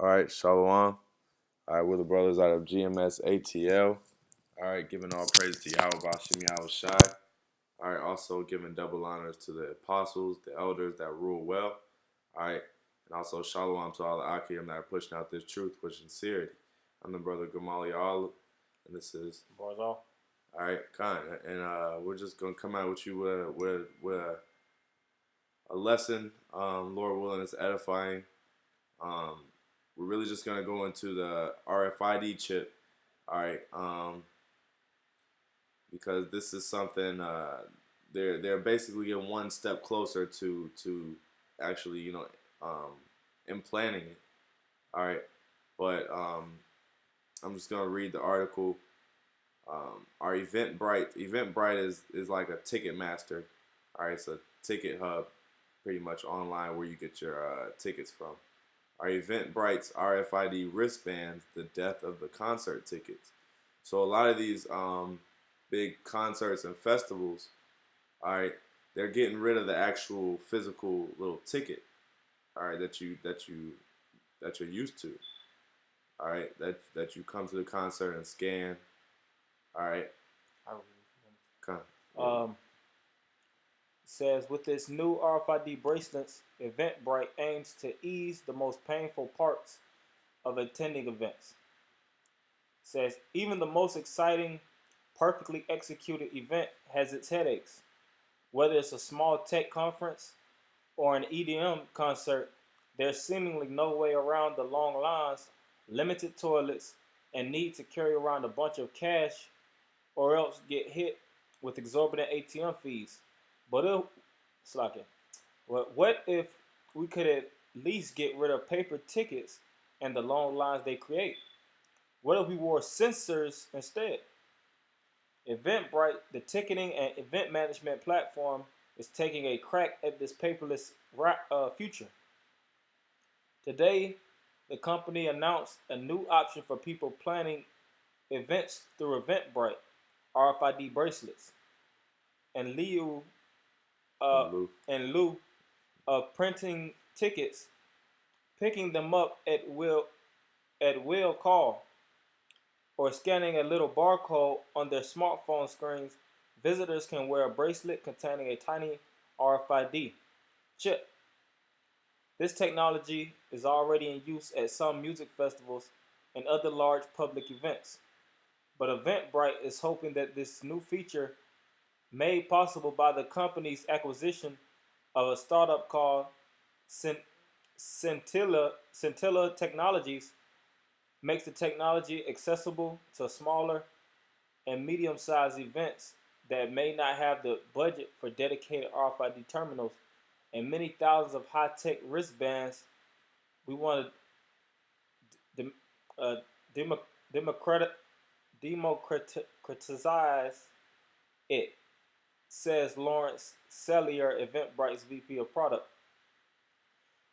All right, Shalom. All right, we're the brothers out of GMS ATL. All right, giving all praise to YAHAWASHI, YAHAWASHI. All right, also giving double honors to the apostles, the elders that rule well. All right, and also Shalom to all the Akim that are pushing out this truth with sincerity. I'm the brother Gamali Al, and this is Barzal. all right, Khan, and we're just gonna come out with you with a lesson. Lord willing, it's edifying. Um, we're really just gonna go into the RFID chip, all right? Because this is something they're basically getting one step closer to actually implanting it, all right? But I'm just gonna read the article. Our Eventbrite is like a ticket master, all right? It's a ticket hub, pretty much online where you get your tickets from. Our Eventbrite's RFID wristbands, the death of the concert tickets. So a lot of these big concerts and festivals, all right, they're getting rid of the actual physical little ticket, all right, that you're used to, all right, that you come to the concert and scan, all right. Come. Um, says with its new RFID bracelets, Eventbrite aims to ease the most painful parts of attending events. Says even the most exciting, perfectly executed event has its headaches. Whether it's a small tech conference or an EDM concert, there's seemingly no way around the long lines, limited toilets, and need to carry around a bunch of cash or else get hit with exorbitant ATM fees. But if, slacking, what if we could at least get rid of paper tickets and the long lines they create? What if we wore sensors instead? Eventbrite, the ticketing and event management platform, is taking a crack at this paperless future. Today, the company announced a new option for people planning events through Eventbrite, RFID bracelets. In lieu, uh, And Lou. in lieu of printing tickets, picking them up at will call, or scanning a little barcode on their smartphone screens, visitors can wear a bracelet containing a tiny RFID chip. This technology is already in use at some music festivals and other large public events. But Eventbrite is hoping that this new feature, made possible by the company's acquisition of a startup called Scintilla Technologies, makes the technology accessible to smaller and medium-sized events that may not have the budget for dedicated RFID terminals and many thousands of high-tech wristbands. We want to uh, democratize it, says Lawrence Sellier, Eventbrite's VP of Product.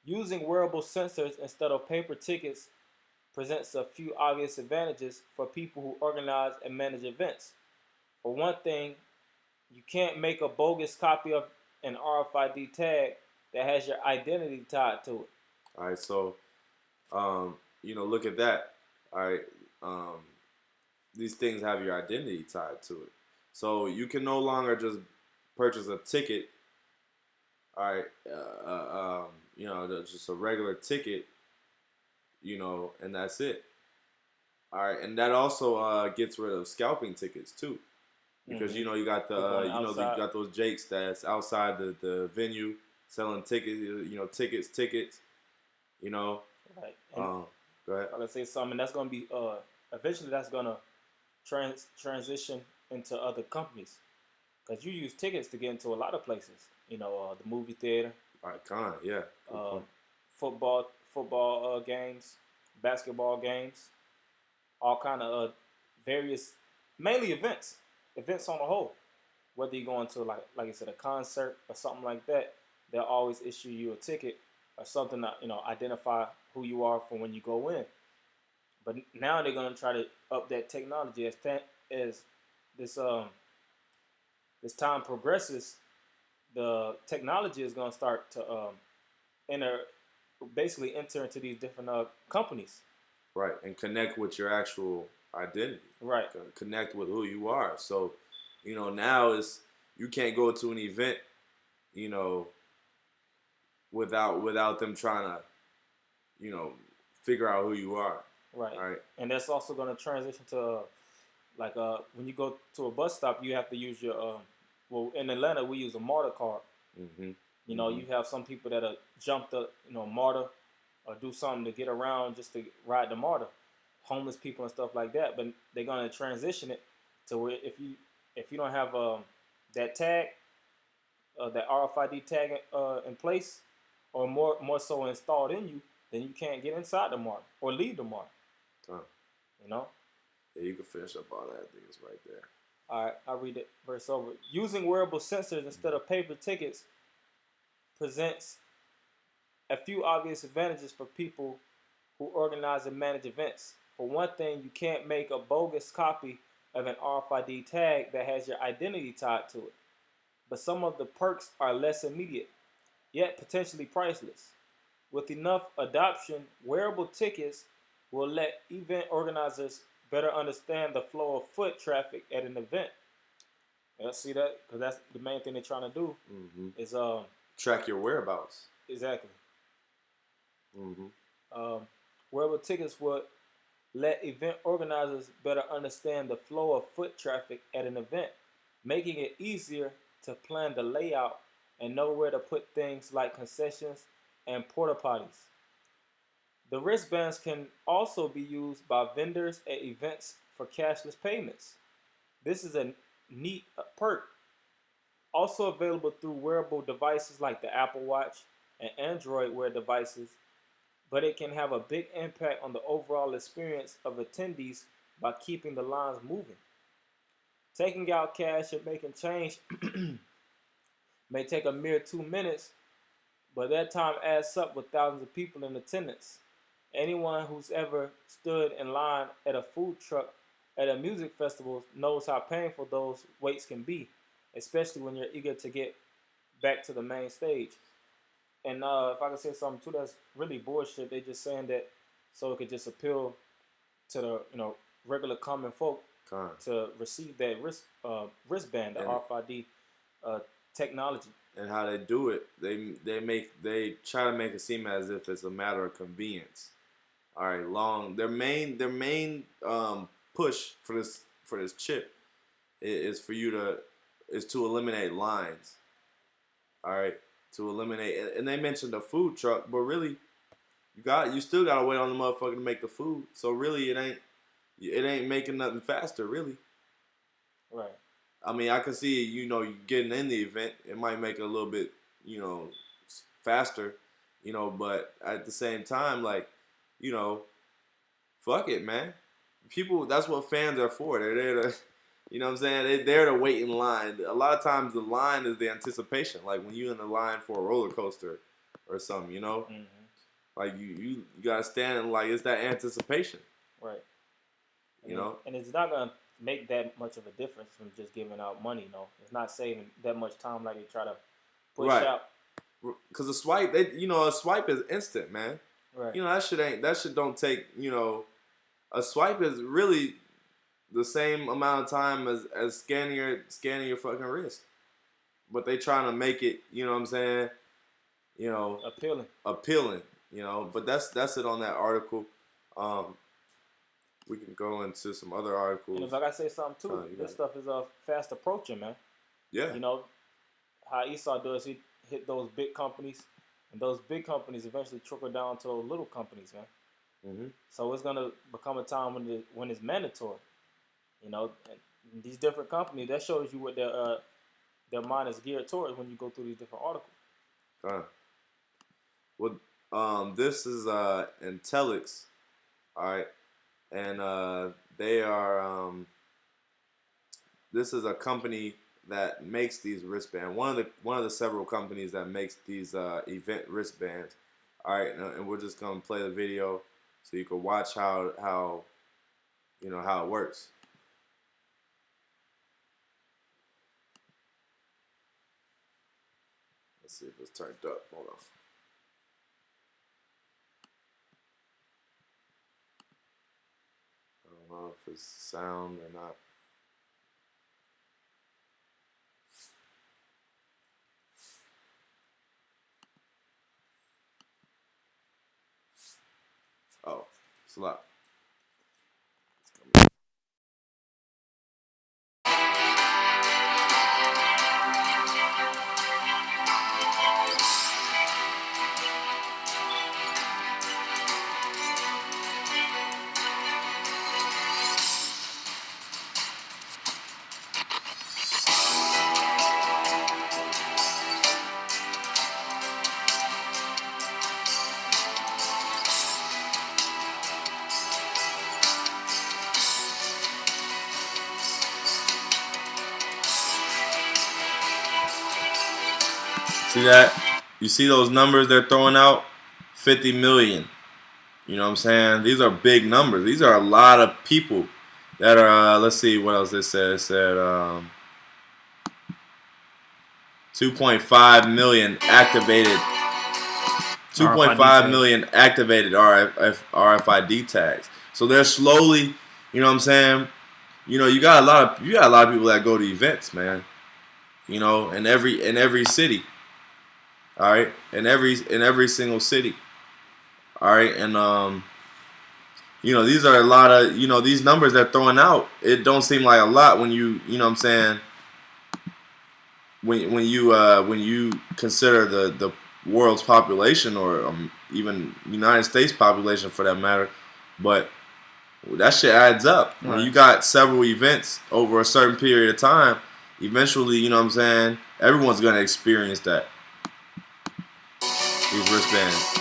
Using wearable sensors instead of paper tickets presents a few obvious advantages for people who organize and manage events. For one thing, you can't make a bogus copy of an RFID tag that has your identity tied to it. All right, so look at that. All right, um, these things have your identity tied to it, so you can no longer just purchase a ticket. All right, just a regular ticket, and that's it. All right, and that also gets rid of scalping tickets too, because Mm-hmm. you got you Outside. got those jakes that's outside the venue selling tickets, tickets. You know, Right. And um, go ahead. I gotta say something. That's gonna be eventually that's gonna transition into other companies because you use tickets to get into a lot of places. The movie theater, All right, Con, yeah, good uh, point. football games, basketball games, all kind of various, mainly events on the whole. Whether you're going to like I said, a concert or something like that, they'll always issue you a ticket or something that identify who you are from when you go in. But now they're gonna try to up that technology as this this time progresses. The technology is gonna start to enter. basically enter into these different companies. Right, and connect with your actual identity. Right. Connect with who you are. So, now is you can't go to an event, you know, without them trying to, you know, figure out who you are. Right. Right. And that's also going to transition to like when you go to a bus stop, you have to use your well, in Atlanta we use a MARTA card. Mm-hmm. You know, you have some people that jump the MARTA or do something to get around just to ride the MARTA, homeless people and stuff like that. But they're gonna transition it to where if you don't have that tag, that RFID tag in place, or more so installed in you, then you can't get inside the MARTA or leave the MARTA. You know. Yeah, you can finish up all that. I think it's right there. All right, I'll read it verse over. Using wearable sensors instead of paper tickets presents a few obvious advantages for people who organize and manage events. For one thing, you can't make a bogus copy of an RFID tag that has your identity tied to it. But some of the perks are less immediate, yet potentially priceless. With enough adoption, wearable tickets will let event organizers better understand the flow of foot traffic at an event. Yeah, see that? Because that's the main thing they're trying to do is track your whereabouts. Exactly. Wearable tickets would let event organizers better understand the flow of foot traffic at an event, making it easier to plan the layout and know where to put things like concessions and porta potties. The wristbands can also be used by vendors at events for cashless payments. This is a neat perk. Also available through wearable devices like the Apple Watch and Android Wear devices, but it can have a big impact on the overall experience of attendees by keeping the lines moving. Taking out cash and making change may take a mere 2 minutes, but that time adds up with thousands of people in attendance. Anyone who's ever stood in line at a food truck at a music festival knows how painful those waits can be, especially when you're eager to get back to the main stage. And if I could say something too, that's really bullshit. They just saying that so it could just appeal to the regular common folk to receive that wristband, the RFID technology. And how they do it, they try to make it seem as if it's a matter of convenience. All right, their main push for this chip is to eliminate lines. All right, to eliminate, and they mentioned the food truck, but really, you still gotta wait on the motherfucker to make the food. So really, it ain't making nothing faster, really. Right. I mean, I can see you getting in the event, it might make it a little bit faster, but at the same time, like, fuck it, man. People, that's what fans are for. They're there to, you know what I'm saying? They're there to wait in line. A lot of times the line is the anticipation. Like when you're in the line for a roller coaster or something, like you gotta stand like it's that anticipation. Right. And it's not gonna make that much of a difference from just giving out money. It's not saving that much time like they try to push out. Because a swipe, a swipe is instant, man. Right. That shit don't take, a swipe is really the same amount of time as scanning your fucking wrist. But they trying to make it, you know what I'm saying? Appealing. But that's it on that article. We can go into some other articles. And if I gotta say something too, this stuff is fast approaching, man. Yeah. How Esau does, he hit those big companies, and those big companies eventually trickle down to those little companies, man. So it's gonna become a time when it's mandatory. And these different companies, that shows you what their mind is geared towards when you go through these different articles. Well, this is Intelix, all right, and they are this is a company that makes these wristbands. One of the several companies that makes these event wristbands. All right, and we're just gonna play the video so you can watch how how it works. Let's see if it's turned up. Hold on. I don't know if it's sound or not. Oh, it's a lot. See that? You see those numbers they're throwing out? 50 million. You know what I'm saying? These are big numbers. These are a lot of people that are, let's see what else it said. It said 2.5 million activated. 2.5 million activated RFID tags. So they're slowly, you know what I'm saying? You know, you got a lot of people that go to events, man. You know, in every city. All right, in every single city. All right, and you know, these are a lot of, you know, these numbers they're throwing out. It don't seem like a lot when you know what I'm saying. When you consider the world's population, or even United States population for that matter, but that shit adds up. Right. When you got several events over a certain period of time, eventually, you know what I'm saying, everyone's gonna experience that. These wristbands.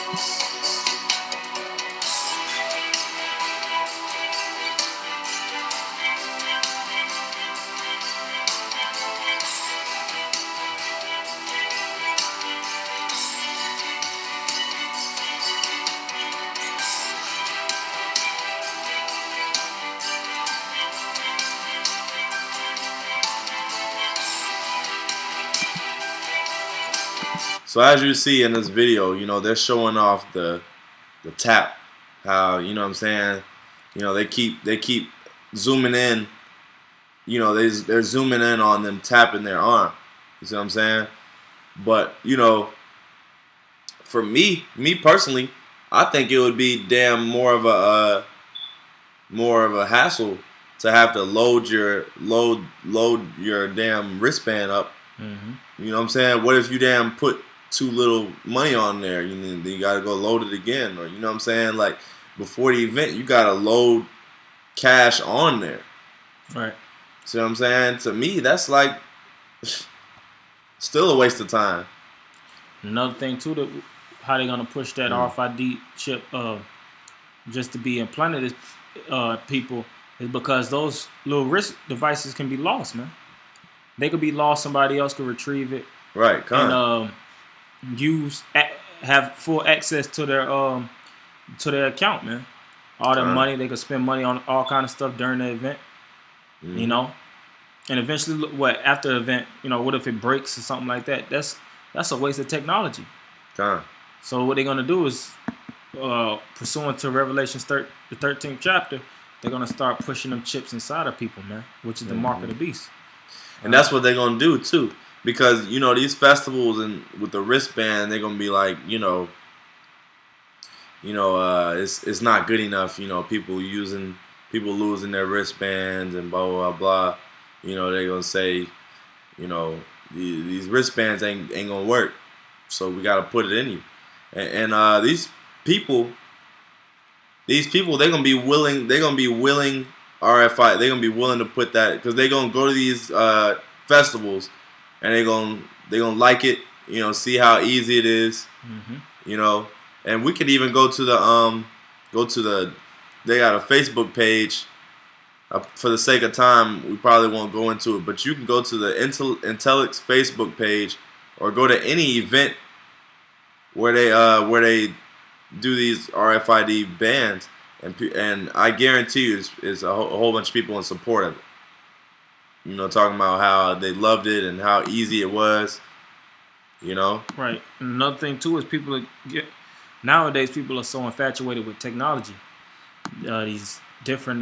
So as you see in this video, you know, they're showing off the tap. How, you know what I'm saying, you know, they keep zooming in. You know, they're zooming in on them tapping their arm. You see what I'm saying? But, you know, for me personally, I think it would be damn more of a hassle to have to load your damn wristband up. Mm-hmm. You know what I'm saying? What if you damn put too little money on there? You gotta go load it again, or you know what I'm saying? Like before the event, you gotta load cash on there. Right. See what I'm saying? To me, that's like still a waste of time. Another thing too, that how they gonna push that RFID chip just to be implanted people is because those little wrist devices can be lost, man. They could be lost. Somebody else could retrieve it. Right. And have full access to their account, man. All their money, they could spend money on all kind of stuff during the event. Mm-hmm. You know, and eventually, after the event, you know, what if it breaks or something like that? That's a waste of technology. So what they're gonna do is, pursuant to Revelations the 13th chapter, they're gonna start pushing them chips inside of people, man, which is the mark of the beast. And that's what they're gonna do too, because you know these festivals and with the wristband, they're gonna be like, it's not good enough. You know, people losing their wristbands and blah blah blah. You know, they're gonna say, you know, these wristbands ain't gonna work, so we gotta put it in you. And these people, they're gonna be willing. They're gonna be willing. RFI, they're gonna be willing to put that, because they're gonna go to these festivals and they're gonna like it, you know, see how easy it is, you know. And we could even go to the they got a Facebook page. For the sake of time, we probably won't go into it, but you can go to the Intellix Facebook page, or go to any event where they do these RFID bands. And I guarantee you, is a whole bunch of people in support of it. You know, talking about how they loved it and how easy it was. You know. Right. And another thing too is nowadays people are so infatuated with technology. These different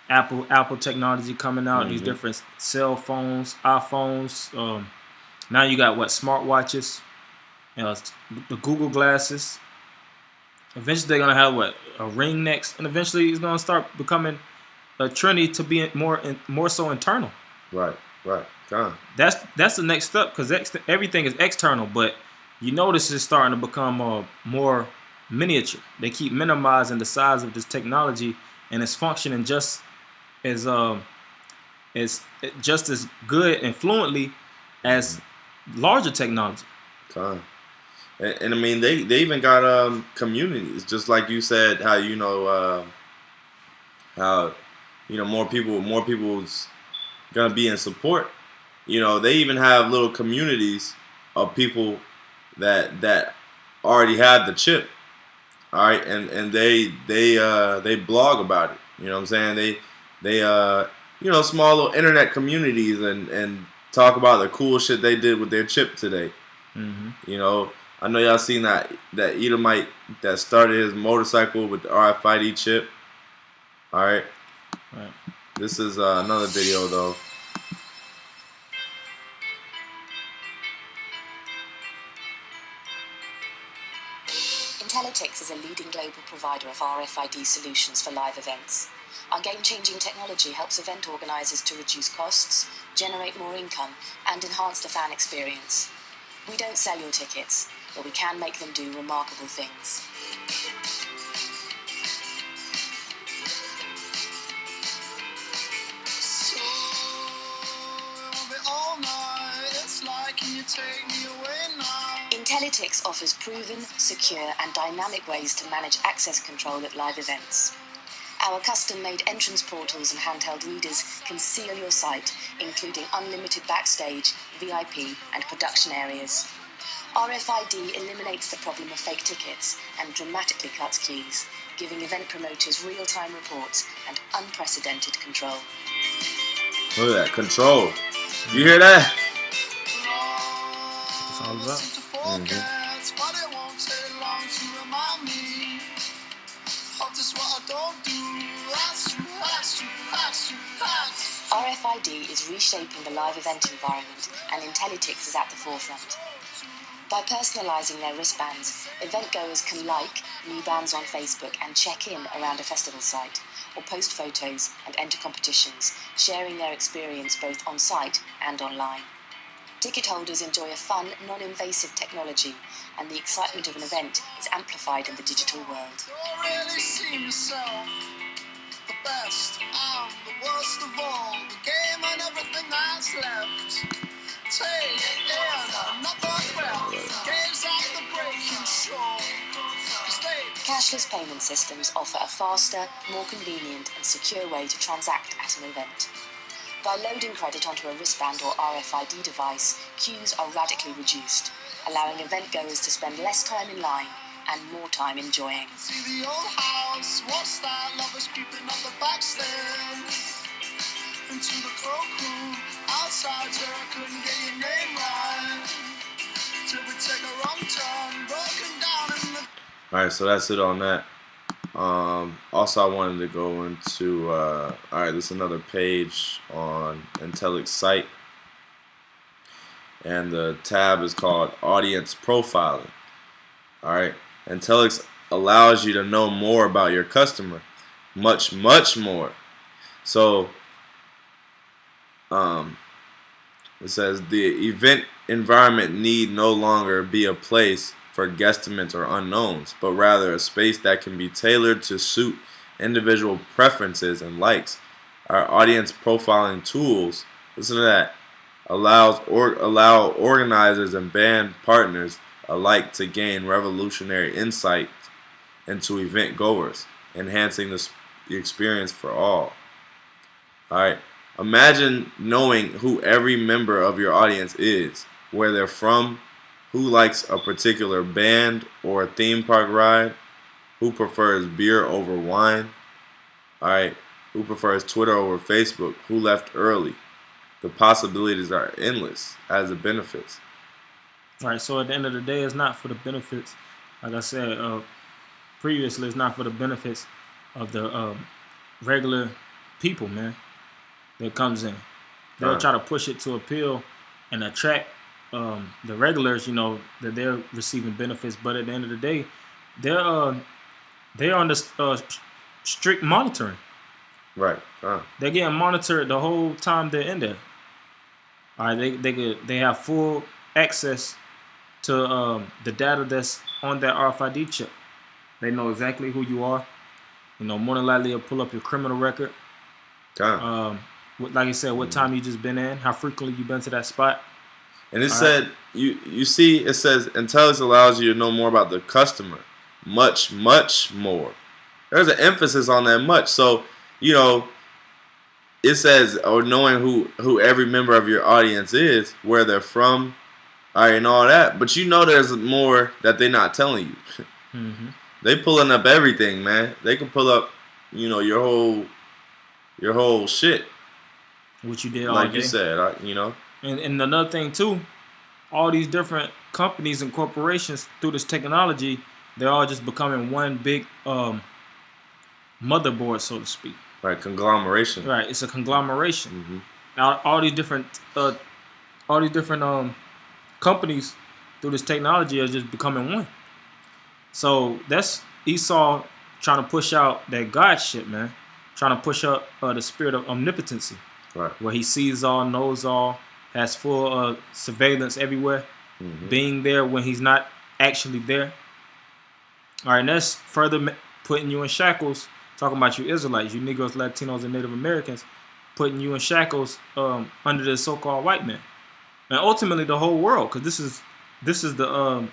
Apple technology coming out. These Mm-hmm. different cell phones, iPhones. Now you got smartwatches, the Google glasses. Eventually they're gonna have a ring next, and eventually it's gonna start becoming a trendy to be more so internal. Right. That's the next step because everything is external, but you notice it's starting to become more miniature. They keep minimizing the size of this technology, and it's functioning as just as good and fluently as larger technology. Con. And I mean, they even got communities, just like you said, how how more people's gonna be in support. They even have little communities of people that already have the chip. All right, and they blog about it. You know what I'm saying? They small little internet communities and talk about the cool shit they did with their chip today. Mm-hmm. I know y'all seen that Edomite that started his motorcycle with the RFID chip. All right. Right. This is another video though. Intellytix is a leading global provider of RFID solutions for live events. Our game-changing technology helps event organizers to reduce costs, generate more income, and enhance the fan experience. We don't sell your tickets, but we can make them do remarkable things. So, all night, it's like, can you take me away now? Intellytix offers proven, secure, and dynamic ways to manage access control at live events. Our custom-made entrance portals and handheld readers can seal your site, including unlimited backstage, VIP, and production areas. RFID eliminates the problem of fake tickets and dramatically cuts queues, giving event promoters real-time reports and unprecedented control. Look at that control. You hear that? It's all about. RFID is reshaping the live event environment, and Intellytix is at the forefront. By personalizing their wristbands, event-goers can like new bands on Facebook and check in around a festival site, or post photos and enter competitions, sharing their experience both on-site and online. Ticket holders enjoy a fun, non-invasive technology, and the excitement of an event is amplified in the digital world. Really see myself, the best and the worst of all, the game and everything that's left. Take in another breath, gaze at the breaking shore. Cashless payment systems offer a faster, more convenient and secure way to transact at an event. By loading credit onto a wristband or RFID device, queues are radically reduced, allowing event-goers to spend less time in line and more time enjoying. See the old house, what's that? Lovers creeping up the backstairs. Into the cloakroom, outside where I couldn't get your name right. Till we take a wrong turn, broken down in the... Alright, so that's it on that. Also, I wanted to go into, alright, this is another page on Intellytix site. And the tab is called Audience Profiling. Alright, Intellytix allows you to know more about your customer. Much more. So, it says the event environment need no longer be a place for guesstimates or unknowns, but rather a space that can be tailored to suit individual preferences and likes. Our audience profiling tools, listen to that, allow organizers and band partners alike to gain revolutionary insight into event goers, enhancing the experience for all. Alright, imagine knowing who every member of your audience is, where they're from, who likes a particular band or a theme park ride, who prefers beer over wine, alright, who prefers Twitter over Facebook, who left early. The possibilities are endless as the benefits. Alright, so at the end of the day, it's not for the benefits, like I said previously, it's not for the benefits of the regular people, man, that comes in. They'll try to push it to appeal and attract the regulars, you know, that they're receiving benefits. But at the end of the day, they're under strict monitoring. Right. They're getting monitored the whole time they're in there. All right, they have full access to the data that's on that RFID chip. They know exactly who you are. You know, more than likely they'll pull up your criminal record. Like you said, what time you just been in, how frequently you been to that spot. And it said you see it says intelligence allows you to know more about the customer, much more. There's an emphasis on that much. So you know, it says or knowing who every member of your audience is, where they're from, and all that. But you know, there's more that they're not telling you. They pulling up everything, man. They can pull up, you know, your whole shit. What you did all like day. You said, you know. And another thing too, all these different companies and corporations through this technology, they're all just becoming one big motherboard, so to speak. Right, conglomeration. Right, it's a conglomeration. All these different companies through this technology are just becoming one. So that's Esau trying to push out that God shit, man. Trying to push up the spirit of omnipotency. Right. Where he sees all, knows all, has full surveillance everywhere, being there when he's not actually there. All right, and that's further putting you in shackles, talking about you Israelites, you Negroes, Latinos, and Native Americans, putting you in shackles under the so-called white man. And ultimately the whole world, because this is the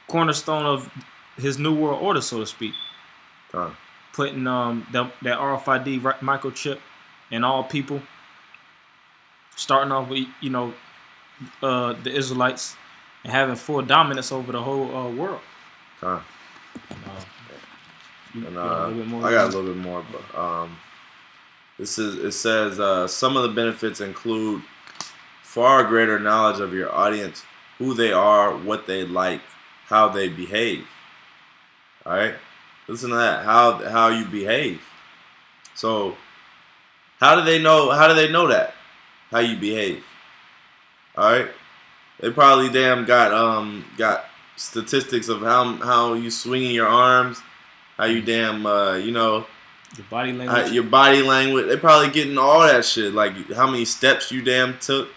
cornerstone of his new world order, so to speak. Putting that RFID microchip in all people, starting off with, you know, the Israelites, and having full dominance over the whole world. I got a little bit more, but it says some of the benefits include far greater knowledge of your audience, who they are, what they like, how they behave. All right, listen to that. How you behave. So, how do they know? How do they know that? How you behave. All right, they probably got statistics of how you swinging your arms, how you you know, your body language. Your body language. They probably getting all that shit, like how many steps you took.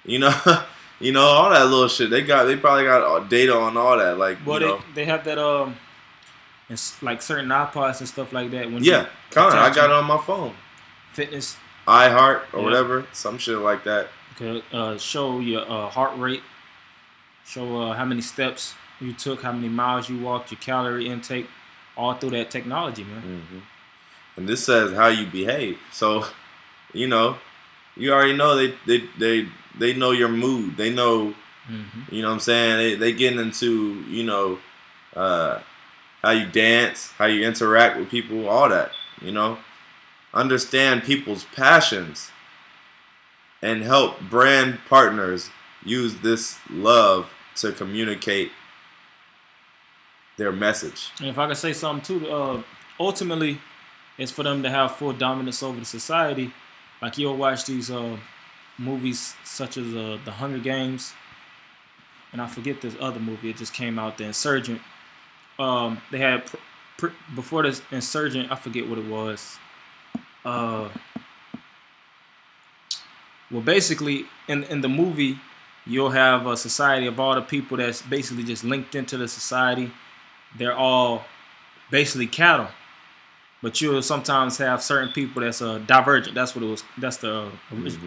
You know, you know, all that little shit. They probably got data on all that. Like, well, they have that it's like certain iPods and stuff like that. When I got it on my phone. Fitness. iHeart or whatever, some shit like that. Okay, show your heart rate, show how many steps you took, how many miles you walked, your calorie intake, all through that technology, man. And this says how you behave. So, you know, you already know they know your mood. They know, you know what I'm saying? They getting into, you know, how you dance, how you interact with people, all that, you know. Understand people's passions and help brand partners use this love to communicate their message. And if I could say something too, ultimately, it's for them to have full dominance over the society. Like you'll watch these movies such as The Hunger Games, and I forget this other movie. It just came out, The Insurgent. They had before this Insurgent, I forget what it was. Well, basically, in the movie, you'll have a society of all the people that's basically just linked into the society. They're all basically cattle, but you'll sometimes have certain people that's divergent. That's what it was. That's the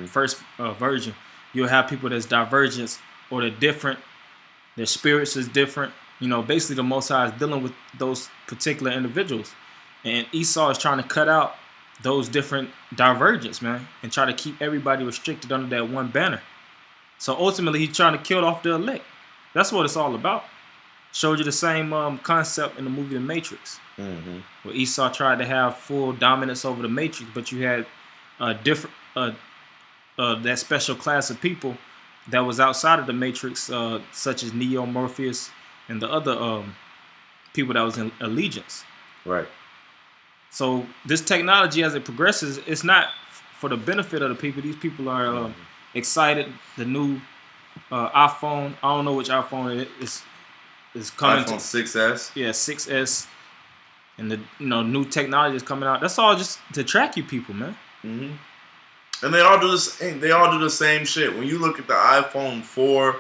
first version. You'll have people that's divergent or they're different. Their spirits is different. You know, basically the Most High is dealing with those particular individuals, and Esau is trying to cut out those different divergence, man, and try to keep everybody restricted under that one banner. So ultimately, he's trying to kill off the elect. That's what it's all about. Showed you the same concept in the movie The Matrix, where Esau tried to have full dominance over the Matrix, but you had different that special class of people that was outside of the Matrix, such as Neo, Morpheus, and the other people that was in Allegiance. Right. So this technology, as it progresses, it's not for the benefit of the people. These people are excited. The new iPhone. I don't know which iPhone it is coming. iPhone 6s. Yeah, 6s, and the new technology is coming out. That's all just to track you people, man. And they all do this. They all do the same shit. When you look at the iPhone 4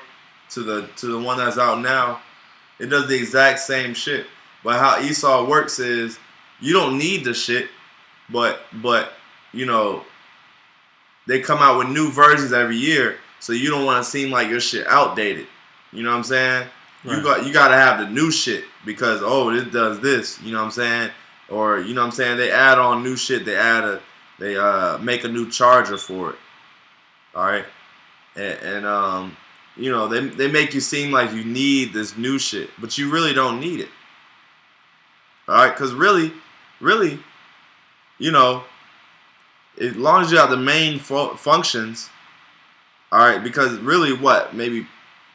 to the one that's out now, it does the exact same shit. But how Esau works is you don't need the shit, but they come out with new versions every year, so you don't want to seem like your shit outdated. You know what I'm saying? Right. You gotta have the new shit because this does this. You know what I'm saying? Or you know what I'm saying? They add on new shit. They make a new charger for it. All right, and they make you seem like you need this new shit, but you really don't need it. All right, because really, as long as you have the main functions, all right. Because really, maybe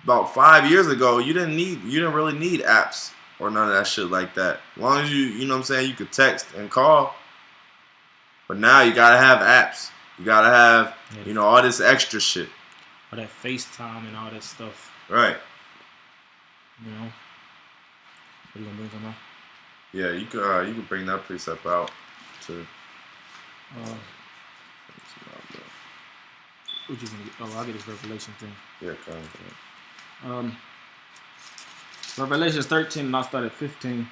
about 5 years ago, you didn't really need apps or none of that shit like that. As long as you know what I'm saying, you could text and call. But now you gotta have apps. You gotta have all this extra shit. All that FaceTime and all that stuff. Right. What are you gonna bring something out? Yeah, you could bring that precept out too. What you gonna get? I'll get this Revelation thing. Yeah, kind of. Revelation 13, and I'll start at 15.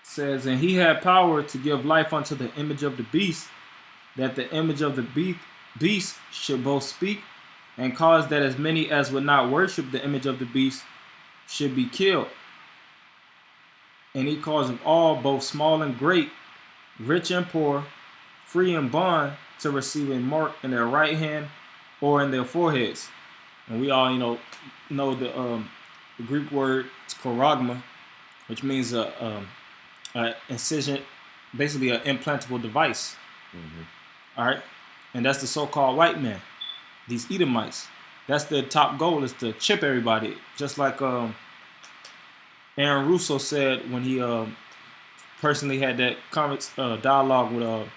Says, and he had power to give life unto the image of the beast, that the image of the beast should both speak, and cause that as many as would not worship the image of the beast should be killed. And he caused of all, both small and great, rich and poor, free and bond, to receive a mark in their right hand or in their foreheads. And we all, know the Greek word charagma, which means incision, basically an implantable device. All right, and that's the so-called white man, these Edomites. That's their top goal, is to chip everybody, just like Aaron Russo said when he personally had that dialogue with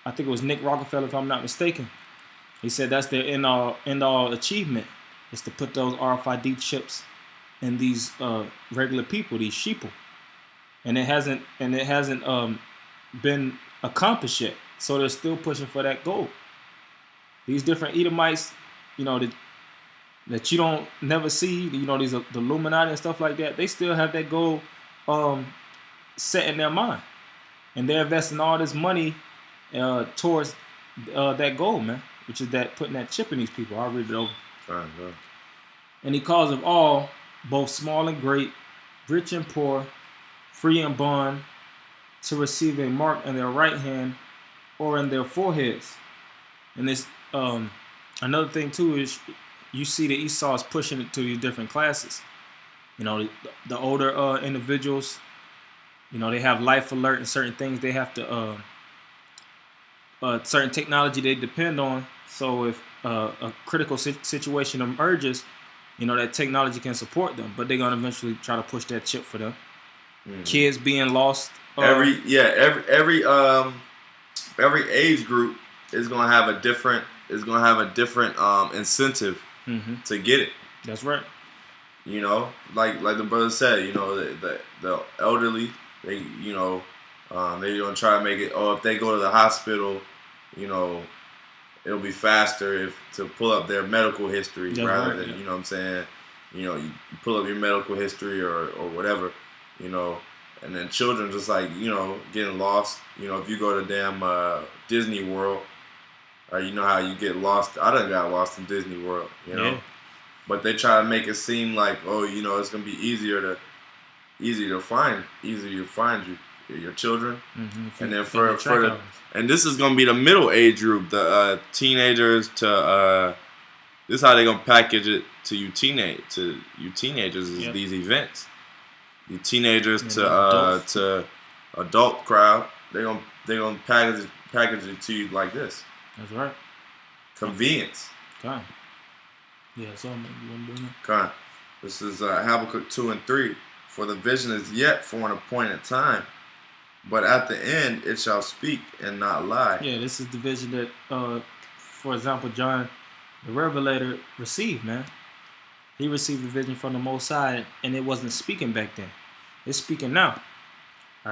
I think it was Nick Rockefeller, if I'm not mistaken. He said that's their end all achievement, is to put those RFID chips in these regular people, these sheeple. And it hasn't been accomplished yet. So they're still pushing for that goal. These different Edomites, that you don't never see, these the Illuminati and stuff like that, they still have that goal set in their mind. And they're investing all this money towards that goal, man, which is that putting that chip in these people. I'll read it over. And he calls of all, both small and great, rich and poor, free and bond, to receive a mark in their right hand or in their foreheads. And this another thing too is you see the Esau is pushing it to these different classes. The older individuals, they have life alert and certain things they have to certain technology they depend on. So if a critical situation emerges, that technology can support them, but they're gonna eventually try to push that chip for them. Kids being lost. Every age group is gonna have a different incentive to get it. That's right. Like the brother said, the elderly, they gonna try to make it. If they go to the hospital, it'll be faster to pull up their medical history rather than you know what I'm saying. You pull up your medical history or whatever, and then children just getting lost. If you go to damn Disney World, you know how you get lost. I done got lost in Disney World, but they try to make it seem like it's gonna be easier to find your children, and then for the and this is gonna be the middle age group, the teenagers to this is how they gonna package it to you teenagers is these events. The teenagers to adult crowd, they gonna package it to you like this. That's right. Convenience. Okay. Yeah, so maybe you want to do it. Okay. This is Habakkuk 2 and 3. For the vision is yet for an appointed time, But at the end, it shall speak and not lie. Yeah, this is the vision that, for example, John the Revelator received, man. He received the vision from the Most High, and it wasn't speaking back then. It's speaking now.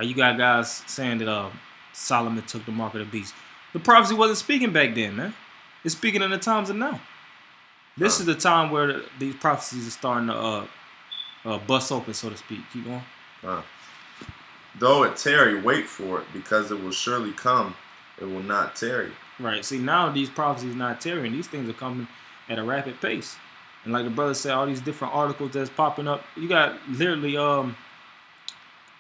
You got guys saying that Solomon took the mark of the beast. The prophecy wasn't speaking back then, man. It's speaking in the times of now. This is the time where these prophecies are starting to bust open, so to speak. Keep going. Though it tarry, wait for it, because it will surely come. It will not tarry. Right. See, now these prophecies not tarrying. These things are coming at a rapid pace. And like the brother said, all these different articles that's popping up, you got literally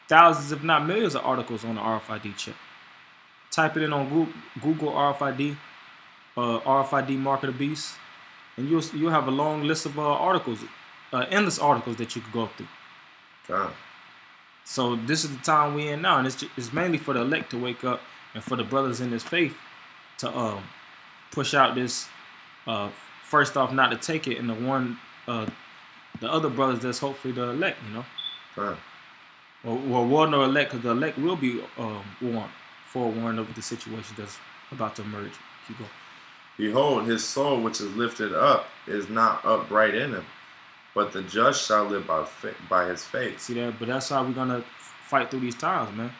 thousands, if not millions, of articles on the RFID chip. Type it in on Google RFID, RFID mark of the beast, and you'll have a long list of articles, endless articles that you could go through. God. So this is the time we in now, and it's mainly for the elect to wake up and for the brothers in this faith to push out this. First off, not to take it, and the other brothers that's hopefully the elect, you know. Huh. Or warn or elect, because the elect will be forewarned of the situation that's about to emerge. Keep going. Behold, his soul which is lifted up is not upright in him, but the just shall live by his faith. See that? But that's how we're gonna fight through these times, man.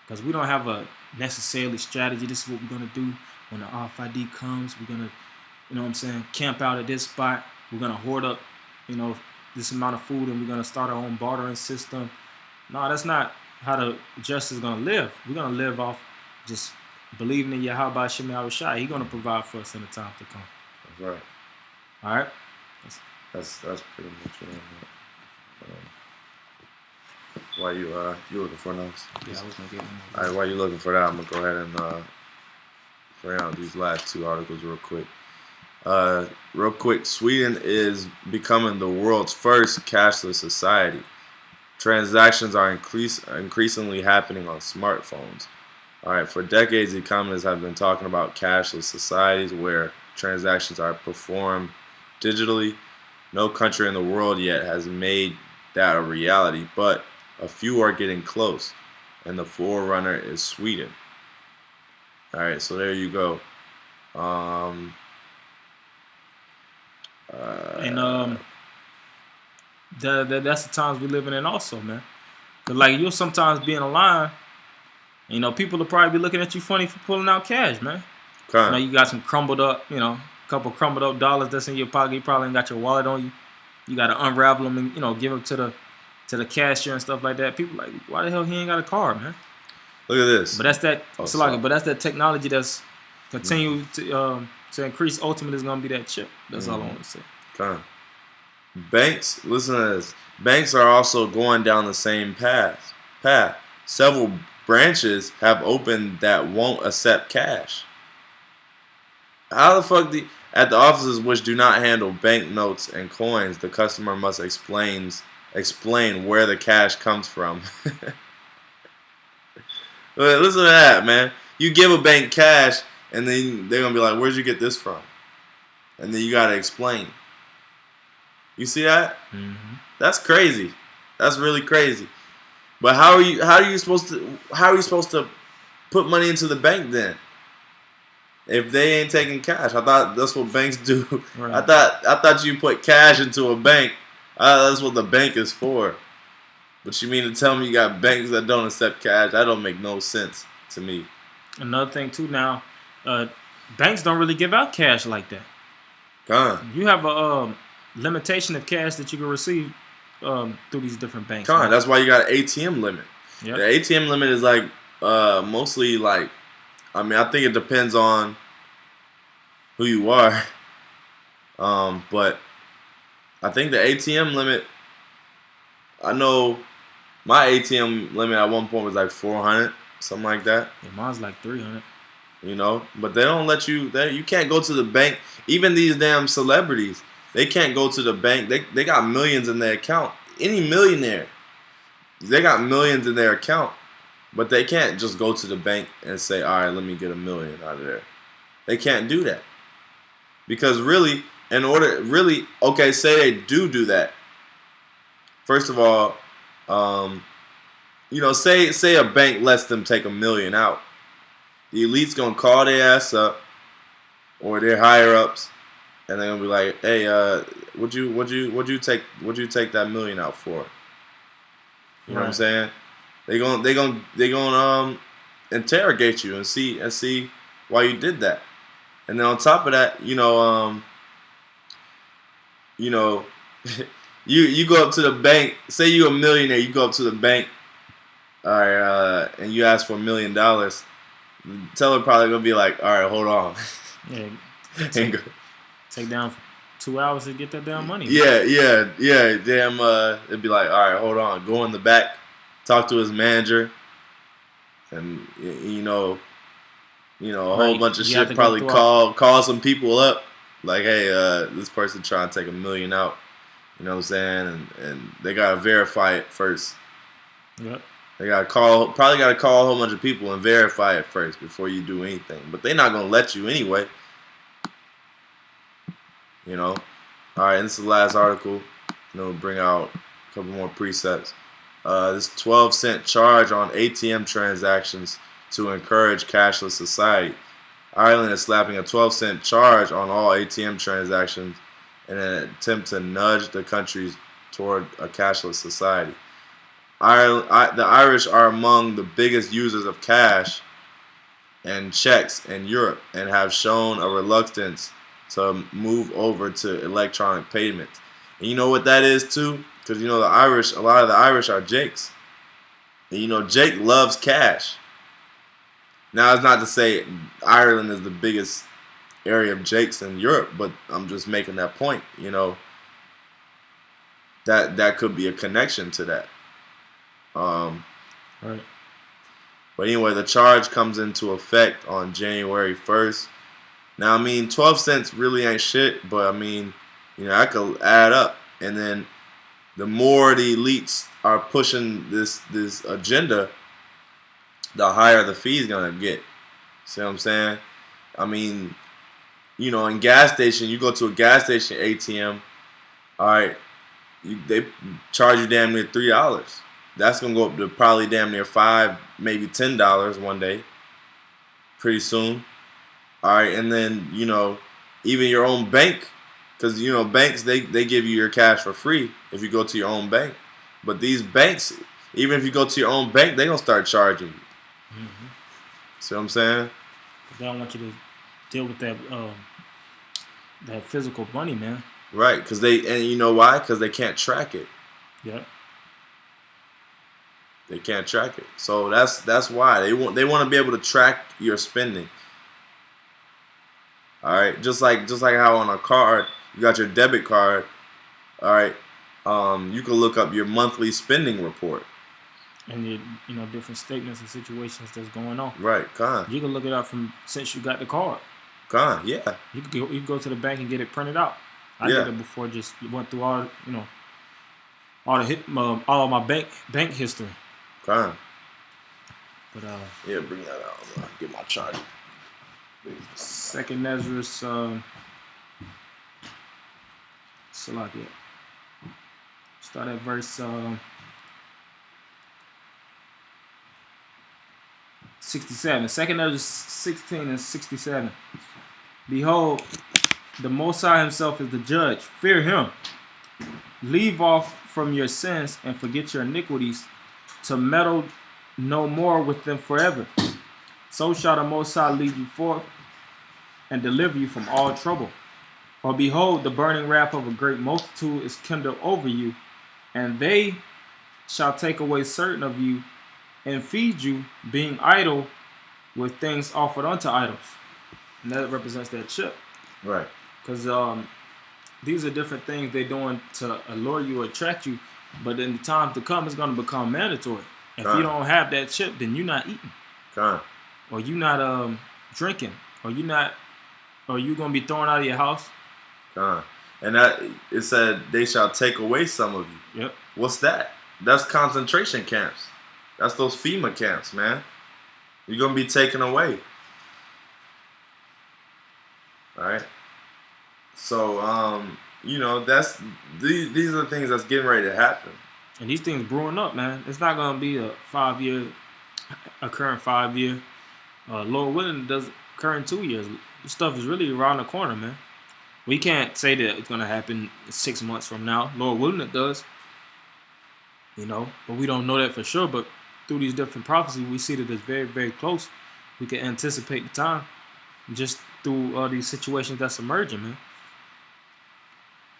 Because we don't have a necessarily strategy. This is what we're gonna do when the RFID comes. We're gonna, you know what I'm saying, camp out at this spot. We're gonna hoard up, you know, this amount of food, and we're gonna start our own bartering system. No, that's not how the just is gonna live. We're gonna live off just believing in YAHAWASHI, YAHAWASHI. He's gonna provide for us in the time to come. That's right. All right. That's pretty much it. Why you looking for those? Yeah, I was gonna get them. All right, while you looking for that, I'm gonna go ahead and bring out these last two articles real quick. Real quick, Sweden is becoming the world's first cashless society. Transactions are increasingly happening on smartphones. All right, for decades, economists have been talking about cashless societies where transactions are performed digitally. No country in the world yet has made that a reality, but a few are getting close, and the forerunner is Sweden. All right, so there you go. That's the times we're living in also, man. Cause like you'll sometimes be in a line, you know, people will probably be looking at you funny for pulling out cash, man. Okay. You know, you got some crumbled up, you know, couple crumbled up dollars that's in your pocket. You probably ain't got your wallet on you. You got to unravel them and, you know, give them to the cashier and stuff like that. People like, why the hell he ain't got a card, man? Look at this. But that's that. But that's that technology that's continue to increase. Ultimately, is gonna be that chip. That's all I want to say. Okay. Banks, listen to this. Banks are also going down the same path. Several branches have opened that won't accept cash. How the fuck at the offices which do not handle banknotes and coins, the customer must explain where the cash comes from. Listen to that, man. You give a bank cash, and then they're gonna be like, "Where'd you get this from?" And then you gotta explain. You see that? Mm-hmm. That's crazy. That's really crazy. But how are you supposed to put money into the bank then? If they ain't taking cash, I thought that's what banks do. Right. I thought you put cash into a bank. That's what the bank is for. But you mean to tell me you got banks that don't accept cash? That don't make no sense to me. Another thing too now, banks don't really give out cash like that. You have a limitation of cash that you can receive through these different banks. That's why you got an ATM limit. Yep. The ATM limit is like mostly like, I mean, I think it depends on who you are. But I think the ATM limit, I know my ATM limit at one point was like 400, something like that. Yeah, mine's like 300. You know, but they don't let you. You can't go to the bank. Even these damn celebrities, they can't go to the bank. They got millions in their account. Any millionaire, they got millions in their account, but they can't just go to the bank and say, "All right, let me get $1 million out of there." They can't do that because really, okay, say they do that. First of all, say a bank lets them take $1 million out. The elite's gonna call their ass up or their higher ups, and they're gonna be like, "Hey, would you take that $1 million out for?" You know what I'm saying? They gonna interrogate you and see why you did that. And then on top of that, you go up to the bank. Say you're a millionaire, you go up to the bank, all right, and you ask for $1 million. The teller probably gonna be like, all right, hold on. Yeah, take down 2 hours to get that damn money. Yeah. Damn, it'd be like, all right, hold on. Go in the back, talk to his manager, and a whole bunch of shit. Probably call some people up, like, hey, this person trying to take $1 million out. You know what I'm saying? And they gotta verify it first. Yep. They probably gotta call a whole bunch of people and verify it first before you do anything. But they're not gonna let you anyway. All right, this is the last article. Bring out a couple more precepts. This 12-cent charge on ATM transactions to encourage cashless society. Ireland is slapping a 12-cent charge on all ATM transactions in an attempt to nudge the countries toward a cashless society. The Irish are among the biggest users of cash and checks in Europe and have shown a reluctance to move over to electronic payments. And you know what that is too? Because a lot of the Irish are Jakes. And Jake loves cash. Now it's not to say Ireland is the biggest area of Jakes in Europe, but I'm just making that point, that could be a connection to that. Right. But anyway, the charge comes into effect on January 1st. Now, 12 cents really ain't shit, but I could add up. And then the more the elites are pushing this agenda, the higher the fee's gonna get. See what I'm saying? In gas station, you go to a gas station ATM, all right, they charge you damn near $3. That's gonna go up to probably damn near $5, maybe $10 one day, pretty soon. All right, and then even your own bank, because banks they give you your cash for free if you go to your own bank. But these banks, even if you go to your own bank, they gonna start charging you. Mm-hmm. See what I'm saying? They don't want you to deal with that physical money, man. Right, and you know why? Because they can't track it. Yep. They can't track it. So that's why they want to be able to track your spending. All right, just like how on a card you got your debit card. All right, you can look up your monthly spending report and your different statements and situations that's going on. Right, you can look it up from since you got the card. Yeah. You can go to the bank and get it printed out. I did it before. Just went through all of my bank history. But yeah, bring that out. I'm gonna get my charger. Second Ezra's Salakia. Start at verse 67. Second Ezra 16 and 67. Behold, the Most High himself is the judge. Fear him. Leave off from your sins and forget your iniquities, to meddle no more with them forever. So shall the Most High lead you forth and deliver you from all trouble. For behold, the burning wrath of a great multitude is kindled over you, and they shall take away certain of you and feed you, being idle with things offered unto idols. And that represents that chip. Right. Because these are different things they're doing to allure you or attract you, but in the time to come, it's going to become mandatory. If you don't have that chip, then you're not eating. Or you're not drinking. Or you're going to be thrown out of your house. And that it said they shall take away some of you. Yep. What's that? That's concentration camps. That's those FEMA camps, man. You're gonna be taken away. All right. So that's these are the things that's getting ready to happen. And these things brewing up, man. It's not gonna be a current 5 year. Lord willing, it does occur in 2 years. This stuff is really around the corner, man. We can't say that it's gonna happen 6 months from now. Lord willing, it does. But we don't know that for sure. But through these different prophecies, we see that it's very, very close. We can anticipate the time just through these situations that's emerging, man.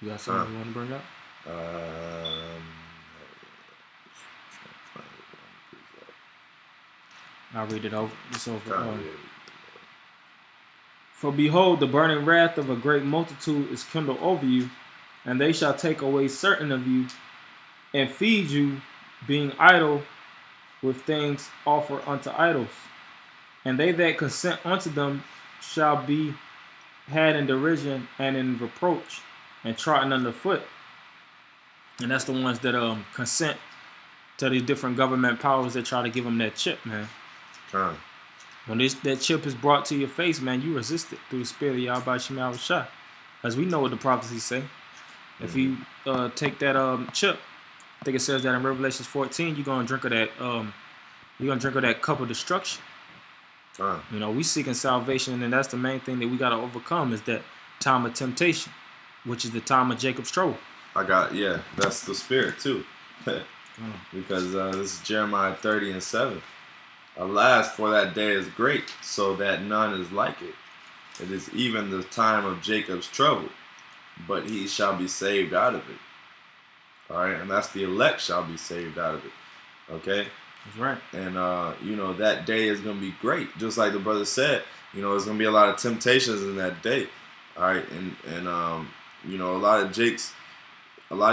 You got something you want to bring up? I'll read it over. For behold, the burning wrath of a great multitude is kindled over you, and they shall take away certain of you, and feed you, being idle, with things offered unto idols. And they that consent unto them shall be had in derision and in reproach, and trodden underfoot. And that's the ones that consent to these different government powers that try to give them that chip, man. When that chip is brought to your face, man, you resist it through the spirit of YAHAWASHI. As we know what the prophecies say. If you take that chip, I think it says that in Revelation 14, you're gonna drink of that cup of destruction. We seeking salvation, and that's the main thing that we gotta overcome is that time of temptation, which is the time of Jacob's trouble. That's the spirit too. Because this is Jeremiah 30:7. Alas, for that day is great, so that none is like it. It is even the time of Jacob's trouble, but he shall be saved out of it. All right, and that's the elect shall be saved out of it. Okay? That's right. And, that day is going to be great. Just like the brother said, there's going to be a lot of temptations in that day. All right, and a lot of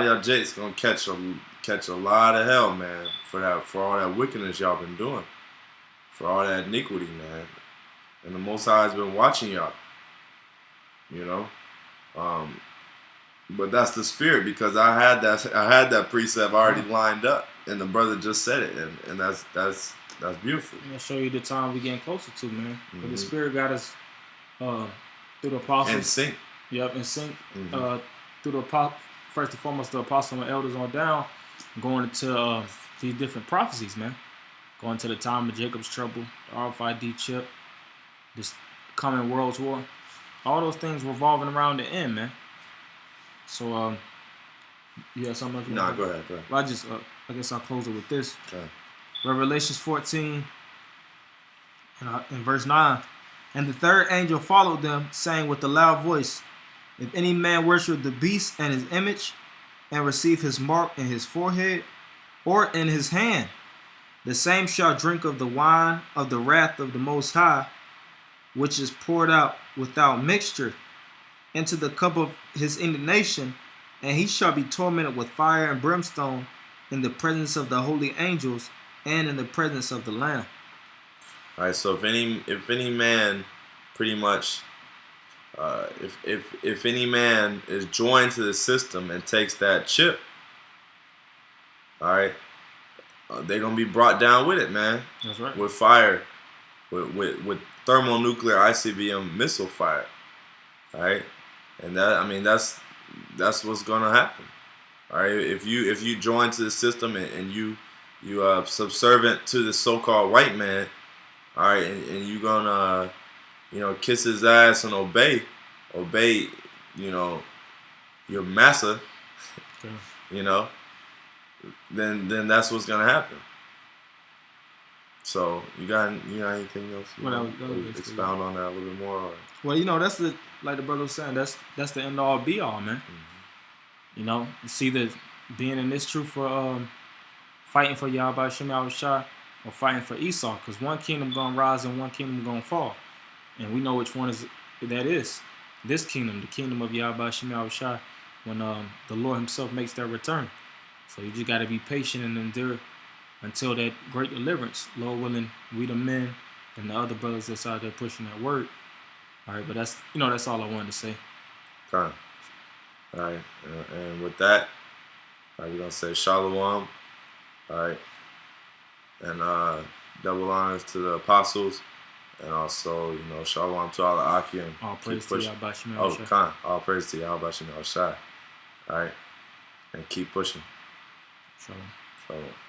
y'all jakes going to catch a lot of hell, man, for all that wickedness y'all been doing. For all that iniquity, man. And the Most High has been watching y'all. But that's the spirit, because I had that precept already lined up, and the brother just said it, and that's beautiful. I'm gonna show you the time we getting closer to, man. Because the spirit got us through the apostles. In sync. Yep, in sync. Through the first and foremost the apostles and elders on down, going into these different prophecies, man. Going to the time of Jacob's trouble, the RFID chip, this coming world war. All those things revolving around the end, man. So, you have something else? No, go ahead. Well, I guess I'll close it with this. Okay. Revelations 14, in verse 9. And the third angel followed them, saying with a loud voice, if any man worship the beast and his image, and receive his mark in his forehead, or in his hand, the same shall drink of the wine of the wrath of the Most High, which is poured out without mixture into the cup of his indignation, and he shall be tormented with fire and brimstone in the presence of the holy angels and in the presence of the Lamb. All right. So if any man, pretty much, if any man is joined to the system and takes that chip, all right. They're gonna be brought down with it, man. That's right. With fire, with thermonuclear ICBM missile fire. All right, and that's what's gonna happen. All right, if you join to the system and you subservient to the so-called white man, all right, and you gonna kiss his ass and obey, your massa, Okay. then that's what's gonna happen. So you got anything else? Expound on that a little bit more. Or? Well, that's like the brother was saying. That's the end all be all, man. It's either being in this truth for fighting for YAHAWASHI or fighting for Esau, because one kingdom gonna rise and one kingdom gonna fall, and we know which one that is. This kingdom, the kingdom of YAHAWASHI, when the Lord Himself makes that return. So you just got to be patient and endure until that great deliverance. Lord willing, we the men and the other brothers that's out there pushing that word. All right, but that's all I wanted to say. Okay. All right, and with that, we're gonna say shalom. All right, and double honors to the apostles, and also shalom to all the Akim. All praise to YAHAWASHI. All praise to YAHAWASHI. All right, and keep pushing. Shalom. So.